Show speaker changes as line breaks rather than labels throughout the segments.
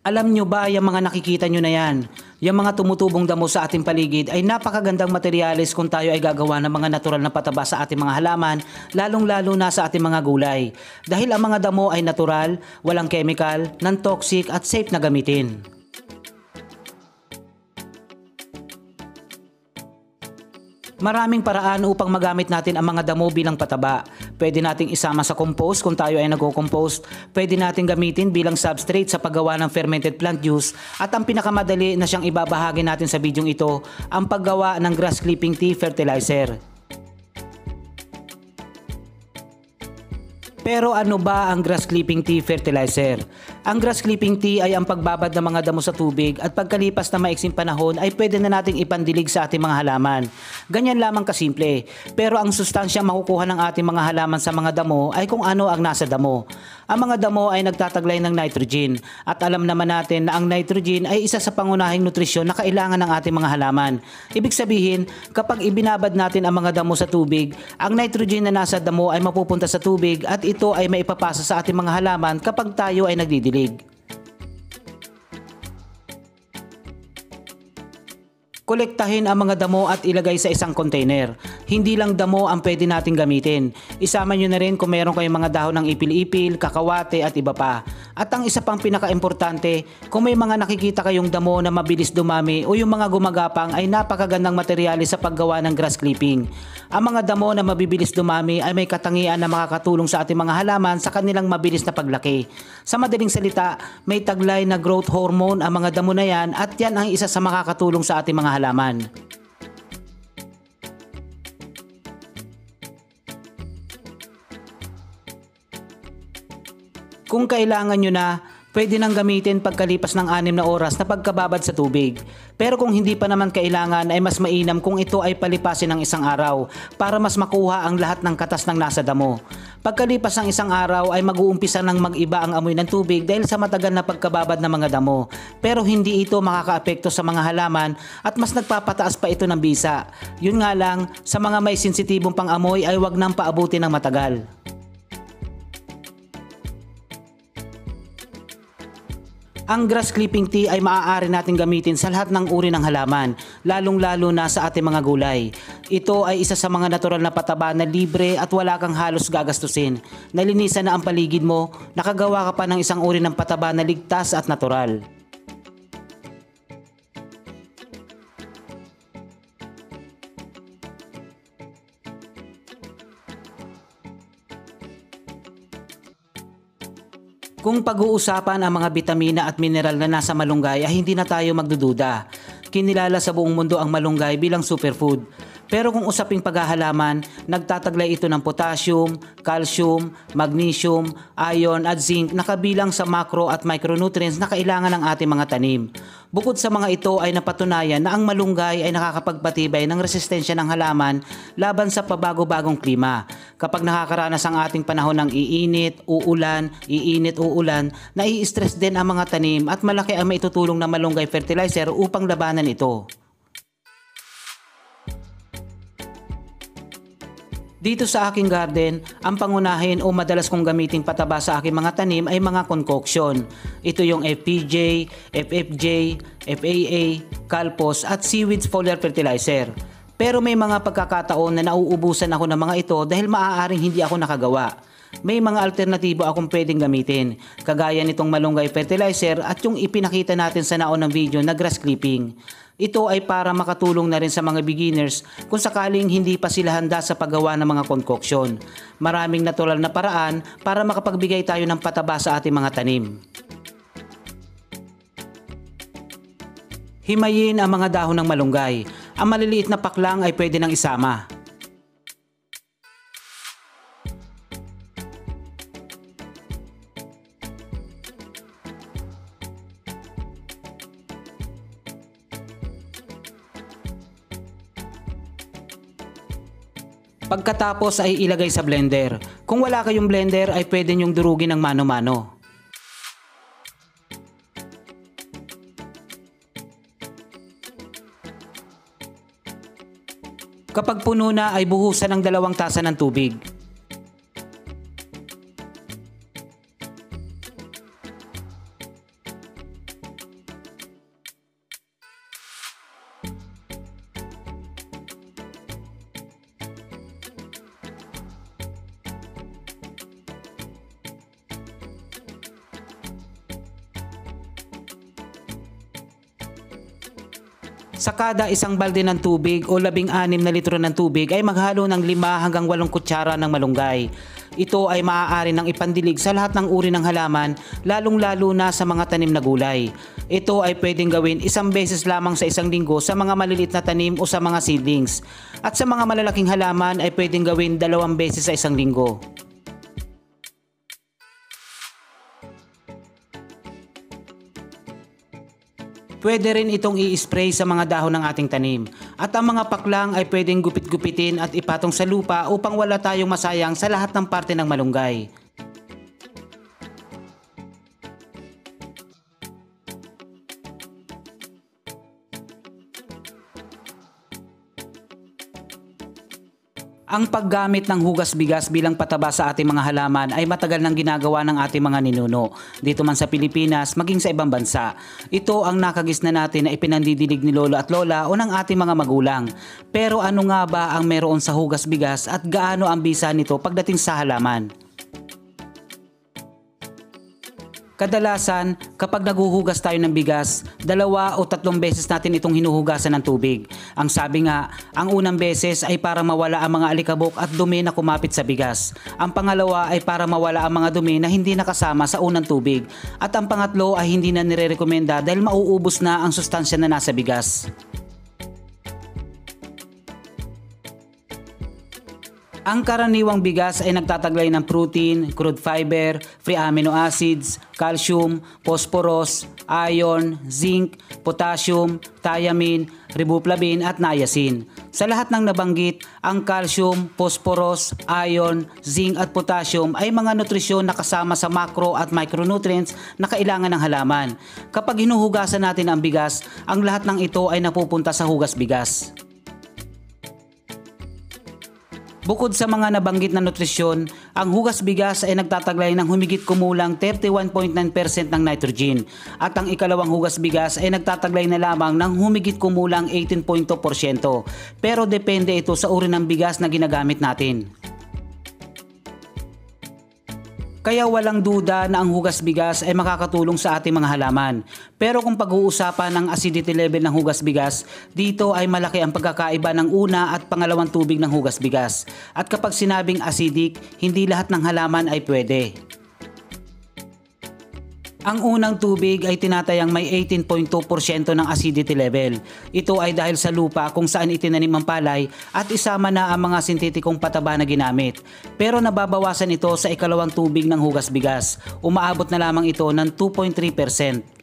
Alam nyo ba yung mga nakikita nyo na yan? Yung mga tumutubong damo sa ating paligid ay napakagandang materyales kung tayo ay gagawa ng mga natural na pataba sa ating mga halaman, lalong-lalo na sa ating mga gulay. Dahil ang mga damo ay natural, walang chemical, non-toxic at safe na gamitin. Maraming paraan upang magamit natin ang mga damo bilang pataba. Pwede nating isama sa compost kung tayo ay nagko-compost. Pwede nating gamitin bilang substrate sa paggawa ng fermented plant juice. At ang pinakamadali na siyang ibabahagi natin sa bidyong ito, ang paggawa ng grass clipping tea fertilizer. Pero ano ba ang grass clipping tea fertilizer? Ang grass clipping tea ay ang pagbabad ng mga damo sa tubig at pagkalipas ng maiksing panahon ay pwede na nating ipandilig sa ating mga halaman. Ganyan lamang kasimple. Pero ang sustansyang makukuha ng ating mga halaman sa mga damo ay kung ano ang nasa damo. Ang mga damo ay nagtataglay ng nitrogen at alam naman natin na ang nitrogen ay isa sa pangunahing nutrisyon na kailangan ng ating mga halaman. Ibig sabihin, kapag ibinabad natin ang mga damo sa tubig, ang nitrogen na nasa damo ay mapupunta sa tubig at ito ay maipapasa sa ating mga halaman kapag tayo ay nagdidilig. Kolektahin ang mga damo at ilagay sa isang container. Hindi lang damo ang pwede nating gamitin. Isama nyo na rin kung mayroon kayong mga dahon ng ipil-ipil, kakawate at iba pa. At ang isa pang pinaka-importante, kung may mga nakikita kayong damo na mabilis dumami o yung mga gumagapang ay napakagandang materyales sa paggawa ng grass clipping. Ang mga damo na mabibilis dumami ay may katangian na makakatulong sa ating mga halaman sa kanilang mabilis na paglaki. Sa madaling salita, may taglay na growth hormone ang mga damo na yan at yan ang isa sa makakatulong sa ating mga halaman. Kung kailangan nyo na, pwede nang gamitin pagkalipas ng 6 na oras na pagkababad sa tubig. Pero kung hindi pa naman kailangan ay mas mainam kung ito ay palipasin ng 1 araw para mas makuha ang lahat ng katas ng nasa damo. Pagkalipas ng 1 araw ay mag-uumpisa ng mag-iba ang amoy ng tubig dahil sa matagal na pagkababad ng mga damo. Pero hindi ito makakaapekto sa mga halaman at mas nagpapataas pa ito ng bisa. Yun nga lang, sa mga may sensitibong pang-amoy ay wag nang paabutin ng matagal. Ang grass clipping tea ay maaari natin gamitin sa lahat ng uri ng halaman, lalong-lalo na sa ating mga gulay. Ito ay isa sa mga natural na pataba na libre at wala kang halos gagastusin. Nalinisan na ang paligid mo, nakagawa ka pa ng isang uri ng pataba na ligtas at natural. Kung pag-uusapan ang mga bitamina at mineral na nasa malunggay ay hindi na tayo magdududa. Kinilala sa buong mundo ang malunggay bilang superfood. Pero kung usaping paghahalaman, nagtataglay ito ng potassium, calcium, magnesium, iron at zinc na kabilang sa macro at micronutrients na kailangan ng ating mga tanim. Bukod sa mga ito ay napatunayan na ang malunggay ay nakakapagpatibay ng resistensya ng halaman laban sa pabago-bagong klima. Kapag nakakaranas ang ating panahon ng iinit, uulan, nai-stress din ang mga tanim at malaki ang maitutulong na malunggay fertilizer upang labanan ito. Dito sa aking garden, ang pangunahin o madalas kong gamiting pataba sa aking mga tanim ay mga concoction. Ito yung FPJ, FFJ, FAA, Calpos at Seaweed Foliar Fertilizer. Pero may mga pagkakataon na nauubusan ako ng mga ito dahil maaaring hindi ako nakagawa. May mga alternatibo akong pwedeng gamitin, kagaya nitong malunggay fertilizer at yung ipinakita natin sa naunang video na grass clipping. Ito ay para makatulong na rin sa mga beginners kung sakaling hindi pa sila handa sa paggawa ng mga concoction. Maraming natural na paraan para makapagbigay tayo ng pataba sa ating mga tanim. Himayin ang mga dahon ng malunggay. Ang maliliit na paklang ay pwede nang isama. Pagkatapos ay ilagay sa blender. Kung wala kayong blender ay pwede nyong durugin ng mano-mano. Kapag puno na ay buhusan ng 2 tasa ng tubig. Sa kada isang balde ng tubig o 16 na litro ng tubig ay maghalo ng 5 hanggang 8 kutsara ng malunggay. Ito ay maaari ng ipandilig sa lahat ng uri ng halaman, lalong-lalo na sa mga tanim na gulay. Ito ay pwedeng gawin isang beses lamang sa isang linggo sa mga maliliit na tanim o sa mga seedlings. At sa mga malalaking halaman ay pwedeng gawin 2 beses sa isang linggo. Pwede rin itong i-spray sa mga dahon ng ating tanim. At ang mga paklang ay pwedeng gupit-gupitin at ipatong sa lupa upang wala tayong masayang sa lahat ng parte ng malunggay. Ang paggamit ng hugas bigas bilang pataba sa ating mga halaman ay matagal nang ginagawa ng ating mga ninuno, dito man sa Pilipinas maging sa ibang bansa. Ito ang nakagisna natin na ipinandidinig ni lolo at lola o ng ating mga magulang. Pero ano nga ba ang meron sa hugas bigas at gaano ang bisa nito pagdating sa halaman? Kadalasan, kapag naghuhugas tayo ng bigas, 2 o 3 beses natin itong hinuhugasan ng tubig. Ang sabi nga, ang unang beses ay para mawala ang mga alikabok at dumi na kumapit sa bigas. Ang pangalawa ay para mawala ang mga dumi na hindi nakasama sa unang tubig. At ang pangatlo ay hindi na nirerekomenda dahil mauubos na ang sustansya na nasa bigas. Ang karaniwang bigas ay nagtataglay ng protein, crude fiber, free amino acids, calcium, phosphorus, iron, zinc, potassium, thiamine, riboflavin at niacin. Sa lahat ng nabanggit, ang calcium, phosphorus, iron, zinc at potassium ay mga nutrisyon na kasama sa macro at micronutrients na kailangan ng halaman. Kapag hinuhugasan natin ang bigas, ang lahat ng ito ay napupunta sa hugas bigas. Bukod sa mga nabanggit na nutrisyon, ang hugas bigas ay nagtataglay ng humigit kumulang 31.9% ng nitrogen at ang ikalawang hugas bigas ay nagtataglay na lamang ng humigit kumulang 18.2%. Pero depende ito sa uri ng bigas na ginagamit natin. Kaya walang duda na ang hugas bigas ay makakatulong sa ating mga halaman. Pero kung pag-uusapan ng acidity level ng hugas bigas, dito ay malaki ang pagkakaiba ng una at pangalawang tubig ng hugas bigas. At kapag sinabing acidic, hindi lahat ng halaman ay pwede. Ang unang tubig ay tinatayang may 18.2% ng acidity level. Ito ay dahil sa lupa kung saan itinanim ang palay at isama na ang mga sintetikong pataba na ginamit. Pero nababawasan ito sa ikalawang tubig ng hugas bigas. Umaabot na lamang ito ng 2.3%.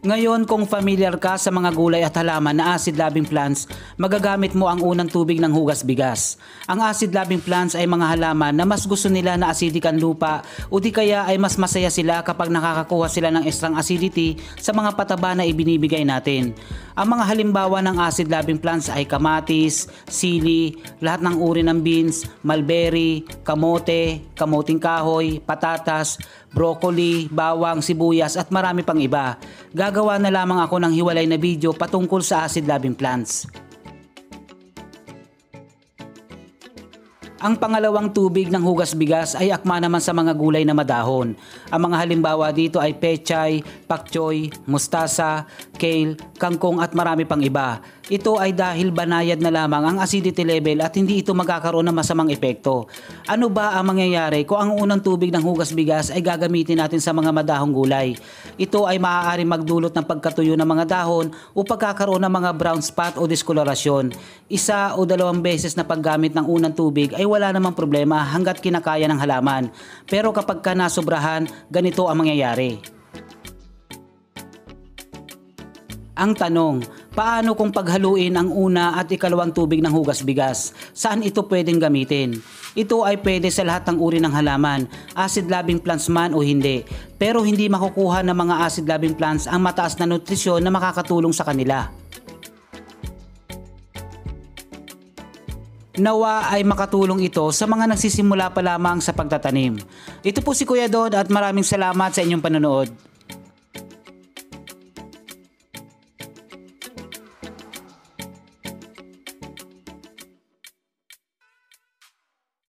Ngayon kung familiar ka sa mga gulay at halaman na acid-loving plants, magagamit mo ang unang tubig ng hugas bigas. Ang acid-loving plants ay mga halaman na mas gusto nila na acidic ang lupa o di kaya ay mas masaya sila kapag nakakakuha sila ng extra acidity sa mga pataba na ibinibigay natin. Ang mga halimbawa ng acid-loving plants ay kamatis, sili, lahat ng uri ng beans, mulberry, kamote, kamuting kahoy, patatas, broccoli, bawang, sibuyas at marami pang iba. Gagawa na lamang ako ng hiwalay na video patungkol sa acid-loving plants. Ang pangalawang tubig ng hugas bigas ay akma naman sa mga gulay na madahon. Ang mga halimbawa dito ay pechay, pak choy, mustasa, kale, kangkong at marami pang iba. Ito ay dahil banayad na lamang ang acidity level at hindi ito magkakaroon ng masamang epekto. Ano ba ang mangyayari kung ang unang tubig ng hugas bigas ay gagamitin natin sa mga madahong gulay? Ito ay maaaring magdulot ng pagkatuyo ng mga dahon o pagkakaroon ng mga brown spot o diskolorasyon. 1 o 2 beses na paggamit ng unang tubig ay wala namang problema hanggat kinakaya ng halaman. Pero kapag ka nasobrahan, ganito ang mangyayari. Ang tanong, paano kung paghaluin ang una at ikalawang tubig ng hugas bigas? Saan ito pwedeng gamitin? Ito ay pwede sa lahat ng uri ng halaman, acid-loving plants man o hindi. Pero hindi makukuha ng mga acid-loving plants ang mataas na nutrisyon na makakatulong sa kanila. Nawa ay makatulong ito sa mga nagsisimula pa lamang sa pagtatanim. Ito po si Kuya Don at maraming salamat sa inyong panonood.